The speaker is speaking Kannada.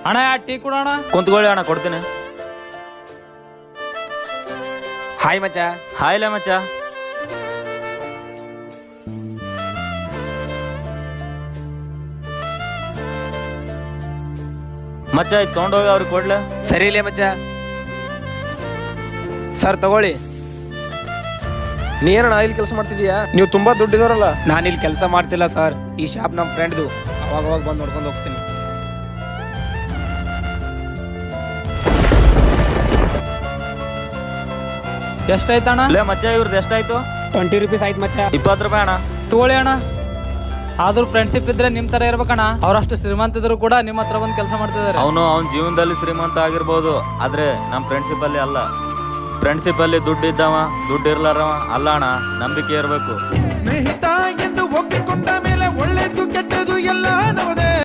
ಅಣ್ಣ ಟೀ ಕೊಡೋಣ. ಕುಂತ್ಕೊಳ್ಳಿ ಅಣ್ಣ, ಕೊಡ್ತೀನಿ. ಹಾಯ್ ಮಚ್ಚ. ಹಾಯ್ಲೆ ಮಚ್ಚ. ಮಚ್ಚ ಇದು ತೊಗೊಂಡೋಗಿ ಅವ್ರಿಗೆ ಕೊಡ್ಲ. ಸರಿ ಇಲ್ಲೇ ಮಚ್ಚ. ಸರ್ ತಗೊಳ್ಳಿ. ನೀ ಏನಣ್ಣ ಇಲ್ಲಿ ಕೆಲಸ ಮಾಡ್ತಿದೀಯಾ? ನೀವು ತುಂಬಾ ದುಡ್ಡಿದಾರಲ್ಲ. ನಾನು ಇಲ್ಲಿ ಕೆಲಸ ಮಾಡ್ತಿಲ್ಲ ಸರ್, ಈ ಶಾಪ್ ನಮ್ಮ ಫ್ರೆಂಡ್ದು. ಅವಾಗ ಬಂದು ನೋಡ್ಕೊಂಡು ಹೋಗ್ತೀನಿ. ಎಷ್ಟಾಯ್ತಣ್ಣ? ಲೇ ಮಚ್ಚ ಇವ್ರದ್ದು ಎಷ್ಟಾಯ್ತು? 20 ರೂಪೀಸ್ ಆಯ್ತು ಮಚ್ಚ. 20 ರೂಪಾಯಿ ಅಣ್ಣ. ತಗೊಳ್ಳಿ ಅಣ್ಣ. ಆದ್ರೂ ಫ್ರೆಂಡ್ಶಿಪ್ ಇದ್ರೆ ನಿಮ್ ತರ ಇರ್ಬೇಕಣ್ಣ. ಅವ್ರಷ್ಟು ಶ್ರೀಮಂತ ಇದ್ರು ಕೂಡ ನಿಮ್ಮ ಹತ್ರ ಬಂದು ಕೆಲಸ ಮಾಡ್ತಿದ್ದಾರೆ. ಅವನ ಜೀವನದಲ್ಲಿ ಶ್ರೀಮಂತ ಆಗಿರ್ಬೋದು, ಆದ್ರೆ ನಮ್ಮ ಫ್ರೆಂಡ್ಶಿಪ್ ಅಲ್ಲಿ ಅಲ್ಲ. ಫ್ರೆಂಡ್ಶಿಪ್ ಅಲ್ಲಿ ದುಡ್ಡು ಇದ್ದವ ದುಡ್ಡು ಇರ್ಲಾರವ ಅಲ್ಲ ಅಣ್ಣ, ನಂಬಿಕೆ ಇರಬೇಕು. ಸ್ನೇಹಿತ ಎಂದು ಒಪ್ಪಿಕೊಂಡ ಮೇಲೆ ಒಳ್ಳೆದು ಕೆಟ್ಟದು ಎಲ್ಲ ನವದೇ.